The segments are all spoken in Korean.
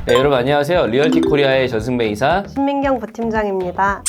네, 여러분 안녕하세요. 리얼티 코리아의 전승배 이사 신민경 부팀장입니다.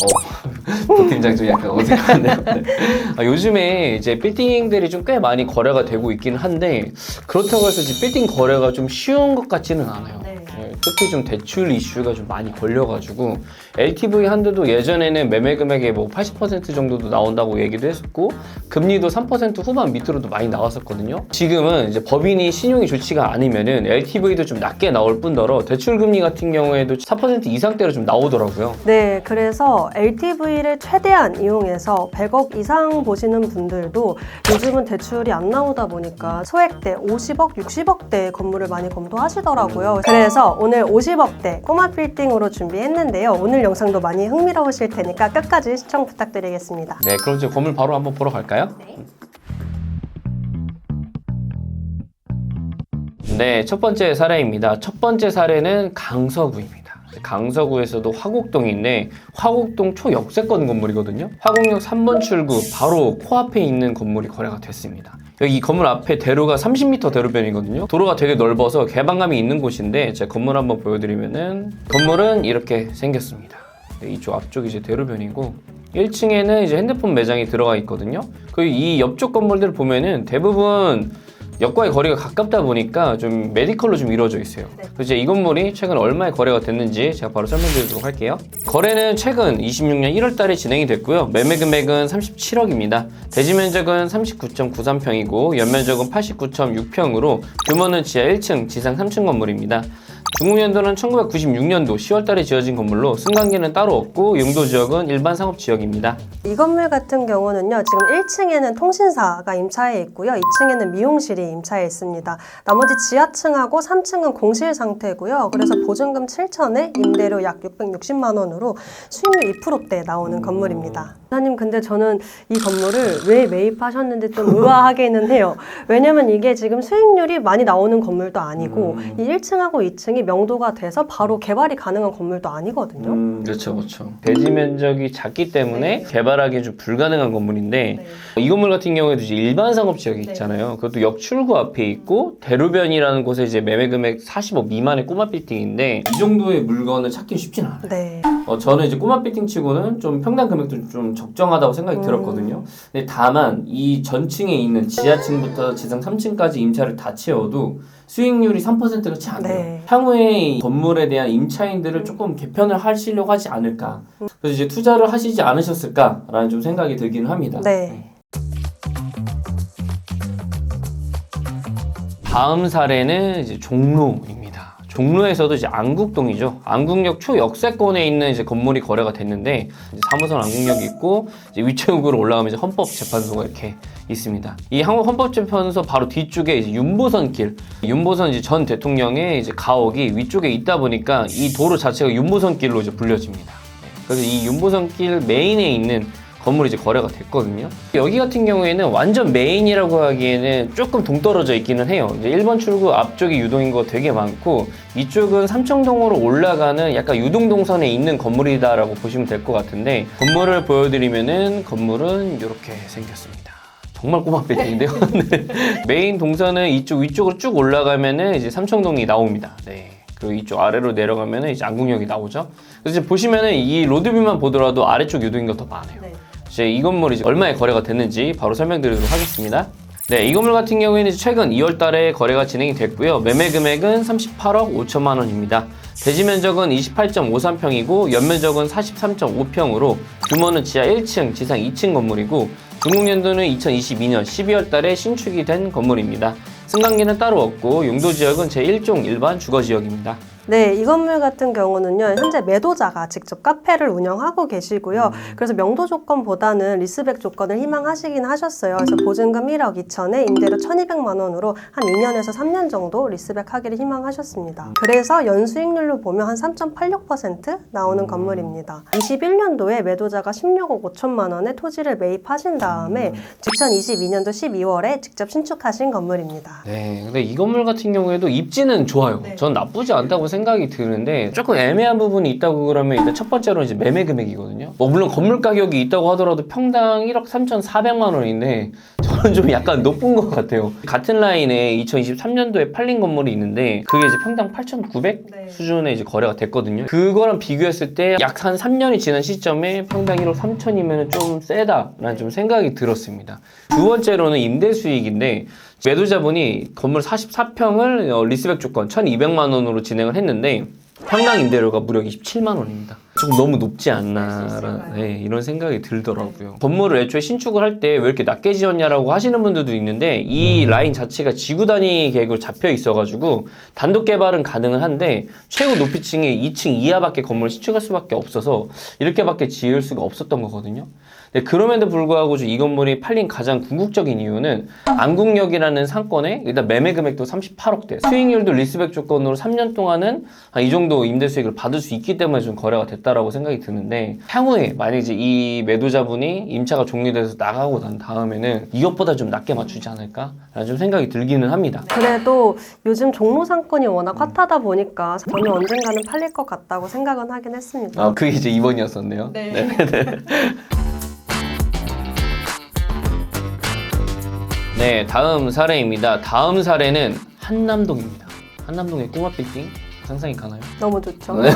부팀장 좀 약간 어색하네요. 네. 요즘에 이제 빌딩들이 좀 꽤 많이 거래가 되고 있긴 한데 그렇다고 해서 이제 빌딩 거래가 좀 쉬운 것 같지는 않아요. 네. 특히 좀 대출 이슈가 좀 많이 걸려가지고 LTV 한도도 예전에는 매매 금액의 뭐 80% 정도도 나온다고 얘기도 했었고 금리도 3% 후반 밑으로도 많이 나왔었거든요. 지금은 이제 법인이 신용이 좋지가 않으면은 LTV도 좀 낮게 나올 뿐더러 대출 금리 같은 경우에도 4% 이상대로 좀 나오더라고요. 네, 그래서 LTV를 최대한 이용해서 100억 이상 보시는 분들도 요즘은 대출이 안 나오다 보니까 소액대 50억, 60억대 건물을 많이 검토하시더라고요. 그래서 오늘 50억대 꼬마 빌딩으로 준비했는데요. 오늘 영상도 많이 흥미로우실 테니까 끝까지 시청 부탁드리겠습니다. 네, 그럼 이제 건물 바로 한번 보러 갈까요? 네, 첫 번째 사례입니다. 첫 번째 사례는 강서구입니다. 강서구에서도 화곡동인데 화곡동 초역세권 건물이거든요. 화곡역 3번 출구 바로 코앞에 있는 건물이 거래가 됐습니다. 여기 이 건물 앞에 대로가 30m 대로변이거든요. 도로가 되게 넓어서 개방감이 있는 곳인데 제가 건물 한번 보여드리면은 건물은 이렇게 생겼습니다. 이쪽 앞쪽이 이제 대로변이고 1층에는 이제 핸드폰 매장이 들어가 있거든요. 그리고 이 옆쪽 건물들 보면은 대부분 역과의 거리가 가깝다 보니까 좀 메디컬로 좀 이루어져 있어요. 그래서 이제 이 건물이 최근 얼마에 거래가 됐는지 제가 바로 설명드리도록 할게요. 거래는 최근 26년 1월 달에 진행이 됐고요. 매매 금액은 37억입니다. 대지 면적은 39.93평이고 연면적은 89.6평으로 규모는 지하 1층, 지상 3층 건물입니다. 중국연도는 1996년도 10월 달에 지어진 건물로 승강기는 따로 없고 용도 지역은 일반 상업 지역입니다. 이 건물 같은 경우는요, 지금 1층에는 통신사가 임차해 있고요, 2층에는 미용실이 임차해 있습니다. 나머지 지하층하고 3층은 공실 상태고요. 그래서 보증금 7천에 임대료 약 660만 원으로 수익률 2%대 나오는 건물입니다. 사장님, 근데 저는 이 건물을 왜 매입하셨는지 좀 의아하기는 해요. 왜냐면 이게 지금 수익률이 많이 나오는 건물도 아니고 이 1층하고 2층이 명도가 돼서 바로 개발이 가능한 건물도 아니거든요. 그렇죠, 그렇죠. 대지 면적이 작기 때문에 개발하기 좀 불가능한 건물인데 이 건물 같은 경우에도 이제 일반 상업 지역이 있잖아요. 그것도 역 출구 앞에 있고 대로변이라는 곳에 이제 매매 금액 40억 미만의 꼬마 빌딩인데 이 정도의 물건을 찾기 쉽진 않아요. 네. 저는 이제 꼬마 빌딩 치고는 좀 평당 금액도 좀 적정하다고 생각이 들었거든요. 근데 다만 이 전층에 있는 지하층부터 지상 3층까지 임차를 다 채워도 수익률이 3%가 채 안 돼요. 네. 향후에 이 건물에 대한 임차인들을 조금 개편을 하시려고 하지 않을까. 그래서 이제 투자를 하시지 않으셨을까라는 좀 생각이 들기는 합니다. 네. 다음 사례는 이제 종로입니다. 종로에서도 이제 안국동이죠. 안국역 초역세권에 있는 이제 건물이 거래가 됐는데 이제 3호선 안국역이 있고 이제 위쪽으로 올라가면 이제 헌법재판소가 이렇게 있습니다. 이 한국 헌법재판소 바로 뒤쪽에 이제 윤보선 길, 윤보선 이제 전 대통령의 이제 가옥이 위쪽에 있다 보니까 이 도로 자체가 윤보선 길로 이제 불려집니다. 그래서 이 윤보선 길 메인에 있는 건물이 이제 거래가 됐거든요. 여기 같은 경우에는 완전 메인이라고 하기에는 조금 동떨어져 있기는 해요. 이제 1번 출구 앞쪽이 유동인 거 되게 많고 이쪽은 삼청동으로 올라가는 약간 유동동선에 있는 건물이다라고 보시면 될 것 같은데 건물을 보여드리면은 건물은 이렇게 생겼습니다. 정말 꼬마 빌딩인데요. 네. 메인 동선은 이쪽 위쪽으로 쭉 올라가면은 이제 삼청동이 나옵니다. 네. 그리고 이쪽 아래로 내려가면은 이제 안국역이 나오죠. 그래서 이제 보시면은 이 로드뷰만 보더라도 아래쪽 유동인 거 더 많아요. 네. 이제 이 건물이 이제 얼마에 거래가 됐는지 바로 설명드리도록 하겠습니다. 네, 이 건물 같은 경우에는 최근 2월 달에 거래가 진행이 됐고요. 매매 금액은 38억 5천만 원입니다. 대지 면적은 28.53평이고 연면적은 43.5평으로 규모는 지하 1층, 지상 2층 건물이고 중국연도는 2022년 12월 달에 신축이 된 건물입니다. 승강기는 따로 없고 용도 지역은 제1종 일반 주거 지역입니다. 네, 이 건물 같은 경우는요, 현재 매도자가 직접 카페를 운영하고 계시고요. 그래서 명도 조건보다는 리스백 조건을 희망하시긴 하셨어요. 그래서 보증금 1억 2천에 임대료 1,200만 원으로 한 2년에서 3년 정도 리스백 하기를 희망하셨습니다. 그래서 연수익률로 보면 한 3.86% 나오는 건물입니다. 21년도에 매도자가 16억 5천만 원의 토지를 매입하신 다음에 2022년도 12월에 직접 신축하신 건물입니다. 네, 근데 이 건물 같은 경우에도 입지는 좋아요. 전 나쁘지 않다고 생각이 드는데 조금 애매한 부분이 있다고 그러면 일단 첫 번째로 이제 매매 금액이거든요. 뭐 물론 건물 가격이 있다고 하더라도 평당 1억 3,400만 원인데 저는 좀 약간 높은 것 같아요. 같은 라인에 2023년도에 팔린 건물이 있는데 그게 이제 평당 8,900 네. 수준에 이제 거래가 됐거든요. 그거랑 비교했을 때 약 한 3년이 지난 시점에 평당 1억 3천이면 좀 세다라는 좀 생각이 들었습니다. 두 번째로는 임대 수익인데 매도자분이 건물 44평을 리스백 조건 1,200만 원으로 진행을 했는데 평당 임대료가 무려 27만 원입니다. 조금 너무 높지 않나라는 이런 생각이 들더라고요. 건물을 애초에 신축을 할 때 왜 이렇게 낮게 지었냐라고 하시는 분들도 있는데 이 라인 자체가 지구 단위 계획으로 잡혀 있어가지고 단독 개발은 가능은 한데 최고 높이층이 2층 이하밖에 건물을 신축할 수밖에 없어서 이렇게밖에 지을 수가 없었던 거거든요. 네, 그럼에도 불구하고 이 건물이 팔린 가장 궁극적인 이유는 안국역이라는 상권에 일단 매매 금액도 38억대, 수익률도 리스백 조건으로 3년 동안은 이 정도 임대 수익을 받을 수 있기 때문에 좀 거래가 됐다라고 생각이 드는데 향후에 만약 이제 이 매도자분이 임차가 종료돼서 나가고 난 다음에는 이것보다 좀 낮게 맞추지 않을까라는 좀 생각이 들기는 합니다. 그래도 요즘 종로 상권이 워낙 핫하다 보니까 저는 언젠가는 팔릴 것 같다고 생각은 하긴 했습니다. 아, 그게 이제 2번이었었네요. 네. 네, 다음 사례입니다. 다음 사례는 한남동입니다. 한남동의 꼬마 빌딩 상상이 가나요? 너무 좋죠. 네.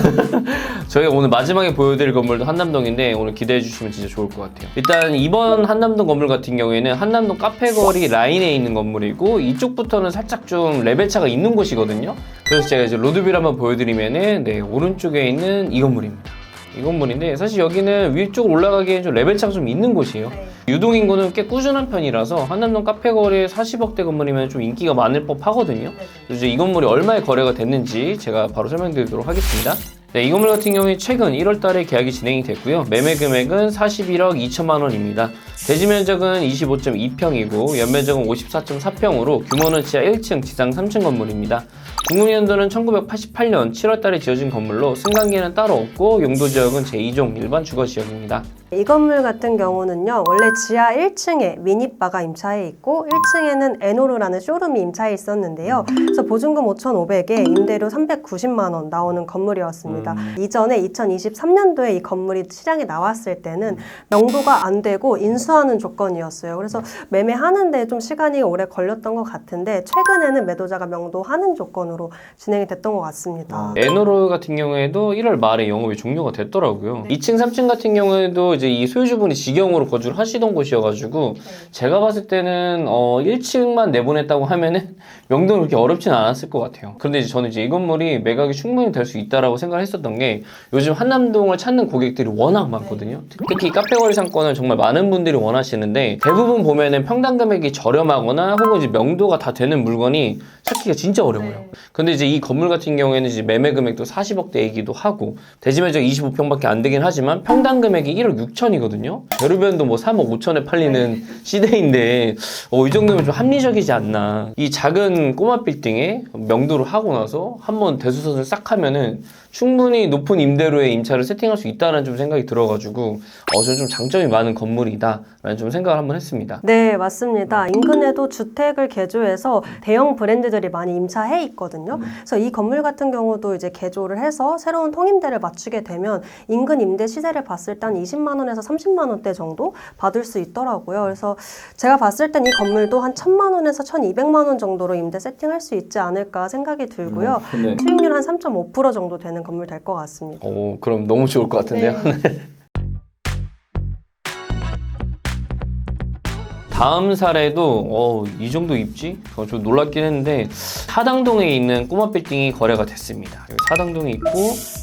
저희가 오늘 마지막에 보여드릴 건물도 한남동인데 오늘 기대해 주시면 진짜 좋을 것 같아요. 일단 이번 한남동 건물 같은 경우에는 한남동 카페거리 라인에 있는 건물이고 이쪽부터는 살짝 좀 레벨 차가 있는 곳이거든요. 그래서 제가 이제 로드뷰를 한번 보여드리면은 네, 오른쪽에 있는 이 건물입니다. 이 건물인데 사실 여기는 위쪽으로 올라가기엔 좀 레벨 차가 좀 있는 곳이에요. 네. 유동인구는 꽤 꾸준한 편이라서 한남동 카페거리에 40억대 건물이면 좀 인기가 많을 법 하거든요. 그래서 이제 이 건물이 얼마에 거래가 됐는지 제가 바로 설명드리도록 하겠습니다. 네, 이 건물 같은 경우에 최근 1월 달에 계약이 진행이 됐고요. 매매 금액은 41억 2천만 원입니다. 대지 면적은 25.2평이고 연면적은 54.4평으로 규모는 지하 1층, 지상 3층 건물입니다. 중공연도는 1988년 7월 달에 지어진 건물로 승강기는 따로 없고 용도 지역은 제2종 일반 주거 지역입니다. 이 건물 같은 경우는요, 원래 지하 1층에 미니바가 임차해 있고 1층에는 에노르라는 쇼룸이 임차해 있었는데요. 그래서 보증금 5,500에 임대료 390만 원 나오는 건물이었습니다. 이전에 2023년도에 이 건물이 시장에 나왔을 때는 명도가 안 되고 인수하는 조건이었어요. 그래서 매매하는데 좀 시간이 오래 걸렸던 것 같은데 최근에는 매도자가 명도하는 조건으로 진행이 됐던 것 같습니다. 에노르 같은 경우에도 1월 말에 영업이 종료가 됐더라고요. 2층, 3층 같은 경우에도 이제 이 소유주분이 직영으로 거주를 하시던 곳이어가지고 제가 봤을 때는 1층만 내보냈다고 하면은 명도는 그렇게 어렵진 않았을 것 같아요. 그런데 이제 저는 이제 이 건물이 매각이 충분히 될 수 있다라고 생각을 했었던 게 요즘 한남동을 찾는 고객들이 워낙 많거든요. 특히 카페거리 상권을 정말 많은 분들이 원하시는데 대부분 보면은 평당 금액이 저렴하거나 혹은 이제 명도가 다 되는 물건이 찾기가 진짜 어려워요. 근데 이제 이 건물 같은 경우에는 이제 매매 금액도 40억대이기도 하고 대지 면적 25평밖에 안 되긴 하지만 평당 금액이 1억 6천이거든요. 대로변도 뭐 3억 5천에 팔리는 시대인데 이 정도면 좀 합리적이지 않나. 이 작은 꼬마 빌딩에 명도를 하고 나서 한번 대수선을 싹 하면은 충분히 높은 임대료에 임차를 세팅할 수 있다는 좀 생각이 들어가지고 저는 좀 장점이 많은 건물이다라는 좀 생각을 한번 했습니다. 네, 맞습니다. 인근에도 주택을 개조해서 대형 브랜드들이 많이 임차해 있거든요. 그래서 이 건물 같은 경우도 이제 개조를 해서 새로운 통임대를 맞추게 되면 인근 임대 시세를 봤을 때 한 20만 원에서 30만 원대 정도 받을 수 있더라고요. 그래서 제가 봤을 땐 이 건물도 한 1,000만 원에서 1,200만 원 정도로 임대 세팅할 수 있지 않을까 생각이 들고요. 네. 수익률 한 3.5% 정도 되는 건물 될 것 같습니다. 그럼 너무 좋을 것 같은데요. 다음 사례도 이 정도 입지? 좀 놀랍긴 했는데 사당동에 있는 꼬마 빌딩이 거래가 됐습니다. 여기 사당동에 있고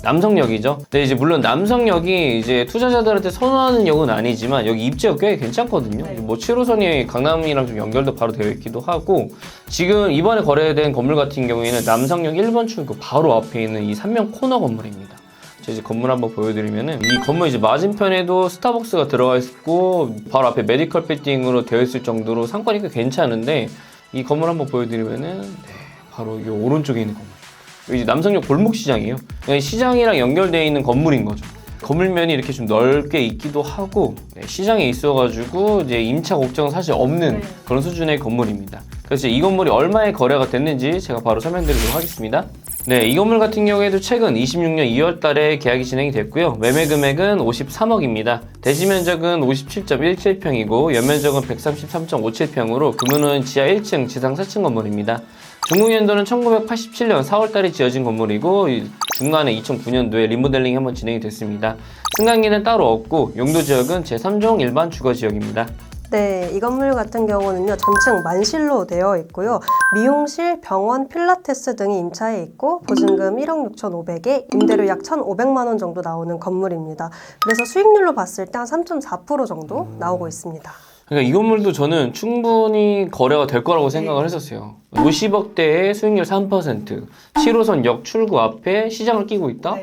남성역이죠. 근데 이제 물론 남성역이 이제 투자자들한테 선호하는 역은 아니지만 여기 입지가 꽤 괜찮거든요. 뭐 7호선이 강남이랑 좀 연결도 바로 되어 있기도 하고 지금 이번에 거래된 건물 같은 경우에는 남성역 1번 출구 바로 앞에 있는 이 삼면 코너 건물입니다. 제가 이제 건물 한번 보여드리면은 이 건물 이제 맞은편에도 스타벅스가 들어가 있고 바로 앞에 메디컬 빌딩으로 되어 있을 정도로 상권이 꽤 괜찮은데 이 건물 한번 보여드리면은 바로 이 오른쪽에 있는 건물. 이제 남성역 골목 시장이에요. 시장이랑 연결되어 있는 건물인 거죠. 건물면이 이렇게 좀 넓게 있기도 하고 시장에 있어가지고 이제 임차 걱정은 사실 없는 그런 수준의 건물입니다. 그래서 이 건물이 얼마에 거래가 됐는지 제가 바로 설명드리도록 하겠습니다. 네, 이 건물 같은 경우에도 최근 26년 2월 달에 계약이 진행이 됐고요. 매매 금액은 53억입니다. 대지 면적은 57.17평이고 연면적은 133.57평으로 규모는 지하 1층, 지상 4층 건물입니다. 준공 연도는 1987년 4월 달에 지어진 건물이고 중간에 2009년도에 리모델링이 한번 진행이 됐습니다. 승강기는 따로 없고 용도 지역은 제3종 일반 주거 지역입니다. 네, 이 건물 같은 경우는요, 전층 만실로 되어 있고요. 미용실, 병원, 필라테스 등이 임차해 있고 보증금 1억 6,500에 임대료 약 1,500만 원 정도 나오는 건물입니다. 그래서 수익률로 봤을 때 한 3.4% 정도 나오고 있습니다. 그러니까 이 건물도 저는 충분히 거래가 될 거라고 생각을 했었어요. 50억대에 수익률 3%, 7호선 역 출구 앞에 시장을 끼고 있다?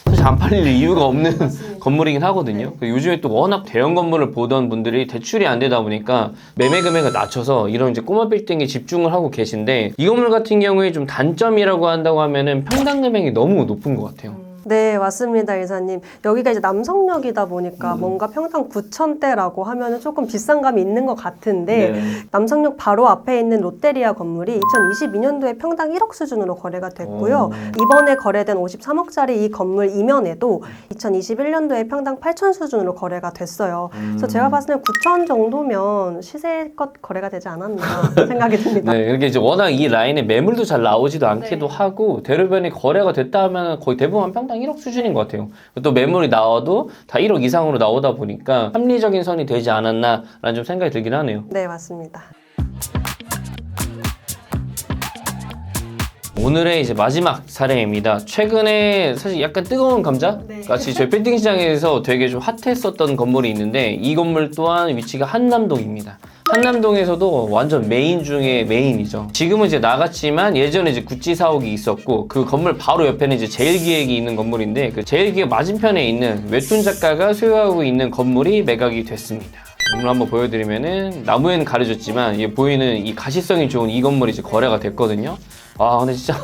사실 안 팔릴 이유가 없는 건물이긴 하거든요. 요즘에 또 워낙 대형 건물을 보던 분들이 대출이 안 되다 보니까 매매 금액을 낮춰서 이런 이제 꼬마 빌딩에 집중을 하고 계신데 이 건물 같은 경우에 좀 단점이라고 한다고 하면은 평당 금액이 너무 높은 것 같아요. 네, 맞습니다, 이사님. 여기가 이제 남성역이다 보니까 뭔가 평당 9,000대라고 하면은 조금 비싼 감이 있는 것 같은데 남성역 바로 앞에 있는 롯데리아 건물이 2022년도에 평당 1억 수준으로 거래가 됐고요. 이번에 거래된 53억짜리 이 건물 이면에도 2021년도에 평당 8천 수준으로 거래가 됐어요. 그래서 제가 봤을 때 9천 정도면 시세껏 거래가 되지 않았나 생각이 듭니다. 네, 이렇게 이제 워낙 이 라인에 매물도 잘 나오지도 않기도 하고 대로변이 거래가 됐다 하면 거의 대부분 평당 1억 수준인 것 같아요. 또 매물이 나와도 다 1억 이상으로 나오다 보니까 합리적인 선이 되지 않았나라는 좀 생각이 들긴 하네요. 네, 맞습니다. 오늘의 이제 마지막 사례입니다. 최근에 사실 약간 뜨거운 감자 같이 저희 빌딩 시장에서 되게 좀 핫했었던 건물이 있는데 이 건물 또한 위치가 한남동입니다. 한남동에서도 완전 메인 중에 메인이죠. 지금은 이제 나갔지만 예전에 이제 구찌 사옥이 있었고 그 건물 바로 옆에는 이제 제일기획이 있는 건물인데 그 제일기획 맞은편에 있는 웹툰 작가가 소유하고 있는 건물이 매각이 됐습니다. 오늘 한번 보여드리면은 나무에는 가려졌지만 이게 보이는 이 가시성이 좋은 이 건물이 이제 거래가 됐거든요. 아 근데 진짜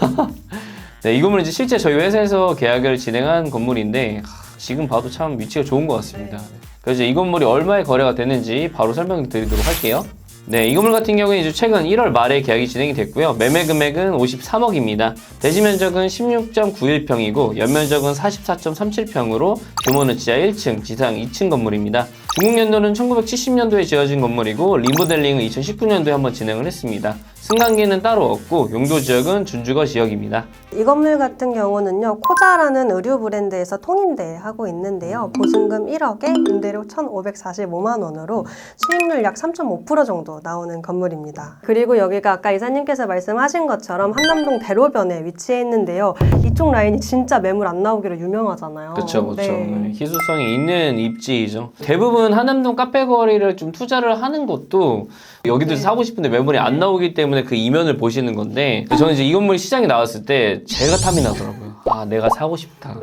네, 이 건물은 이제 실제 저희 회사에서 계약을 진행한 건물인데 지금 봐도 참 위치가 좋은 것 같습니다. 그래서 이 건물이 얼마에 거래가 됐는지 바로 설명드리도록 할게요. 네, 이 건물 같은 경우는 이제 최근 1월 말에 계약이 진행이 됐고요. 매매 금액은 53억입니다. 대지 면적은 16.91평이고 연면적은 44.37평으로 규모는 지하 1층, 지상 2층 건물입니다. 준공 연도는 1970년도에 지어진 건물이고 리모델링은 2019년도에 한번 진행을 했습니다. 승강기는 따로 없고 용도 지역은 준주거 지역입니다. 이 건물 같은 경우는요, 코자라는 의류 브랜드에서 통임대하고 있는데요. 보증금 1억에 임대료 1,545만 원으로 수익률 약 3.5% 정도 나오는 건물입니다. 그리고 여기가 아까 이사님께서 말씀하신 것처럼 한남동 대로변에 위치해 있는데요. 이쪽 라인이 진짜 매물 안 나오기로 유명하잖아요. 그렇죠. 네. 희소성이 있는 입지이죠. 대부분 한남동 카페 거리를 좀 투자를 하는 것도 여기도 사고 싶은데 매물이 안 나오기 때문에 그 이면을 보시는 건데 저는 이제 이 건물이 시장에 나왔을 때 제가 탐이 나더라고요. 아, 내가 사고 싶다.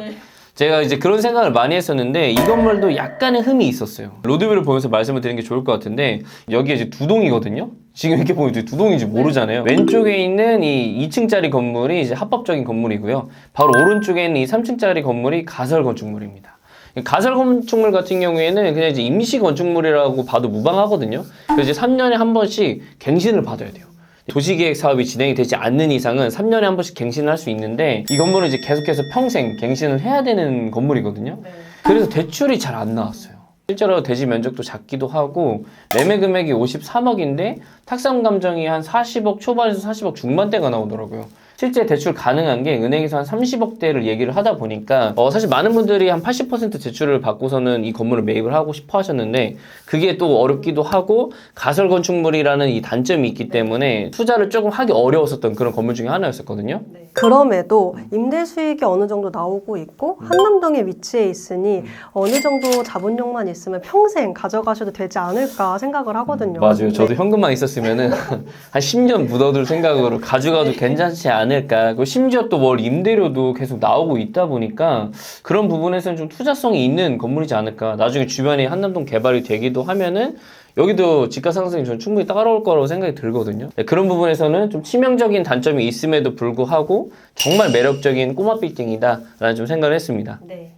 제가 이제 그런 생각을 많이 했었는데 이 건물도 약간의 흠이 있었어요. 로드뷰를 보면서 말씀을 드리는 게 좋을 것 같은데 여기에 이제 두 동이거든요. 지금 이렇게 보면 두 동인지 모르잖아요. 왼쪽에 있는 이 2층짜리 건물이 이제 합법적인 건물이고요. 바로 오른쪽에 있는 이 3층짜리 건물이 가설 건축물입니다. 가설 건축물 같은 경우에는 그냥 이제 임시 건축물이라고 봐도 무방하거든요. 그래서 이제 3년에 한 번씩 갱신을 받아야 돼요. 도시계획 사업이 진행이 되지 않는 이상은 3년에 한 번씩 갱신을 할 수 있는데 이 건물은 이제 계속해서 평생 갱신을 해야 되는 건물이거든요. 그래서 대출이 잘 안 나왔어요. 실제로 대지 면적도 작기도 하고 매매 금액이 53억인데 탁상 감정이 한 40억 초반에서 40억 중반대가 나오더라고요. 실제 대출 가능한 게 은행에서 한 30억대를 얘기를 하다 보니까 사실 많은 분들이 한 80% 대출을 받고서는 이 건물을 매입을 하고 싶어 하셨는데 그게 또 어렵기도 하고 가설 건축물이라는 이 단점이 있기 때문에 투자를 조금 하기 어려웠었던 그런 건물 중에 하나였었거든요. 그럼에도 임대 수익이 어느 정도 나오고 있고 한남동에 위치해 있으니 어느 정도 자본력만 있으면 평생 가져가셔도 되지 않을까 생각을 하거든요. 맞아요. 저도 현금만 있었으면은 한 10년 묻어둘 생각으로 가져가도 괜찮지 않을까. 그리고 심지어 또 월 임대료도 계속 나오고 있다 보니까 그런 부분에서는 좀 투자성이 있는 건물이지 않을까. 나중에 주변에 한남동 개발이 되기도 하면은 여기도 집가 상승이 저는 충분히 따라올 거라고 생각이 들거든요. 그런 부분에서는 좀 치명적인 단점이 있음에도 불구하고 정말 매력적인 꼬마 빌딩이다 라는 좀 생각을 했습니다. 네.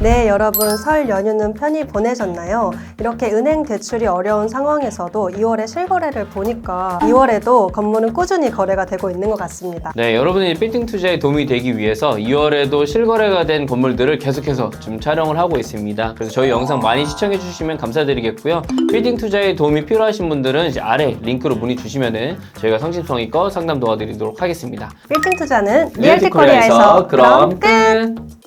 네, 여러분 설 연휴는 편히 보내셨나요? 이렇게 은행 대출이 어려운 상황에서도 2월에 실거래를 보니까 2월에도 건물은 꾸준히 거래가 되고 있는 것 같습니다. 네, 여러분이 빌딩 투자에 도움이 되기 위해서 2월에도 실거래가 된 건물들을 계속해서 좀 촬영을 하고 있습니다. 그래서 저희 영상 많이 시청해 주시면 감사드리겠고요. 빌딩 투자에 도움이 필요하신 분들은 이제 아래 링크로 문의 주시면은 저희가 성심성의껏 상담 도와드리도록 하겠습니다. 빌딩 투자는 리얼티 리얼티 코리아에서 그럼 끝!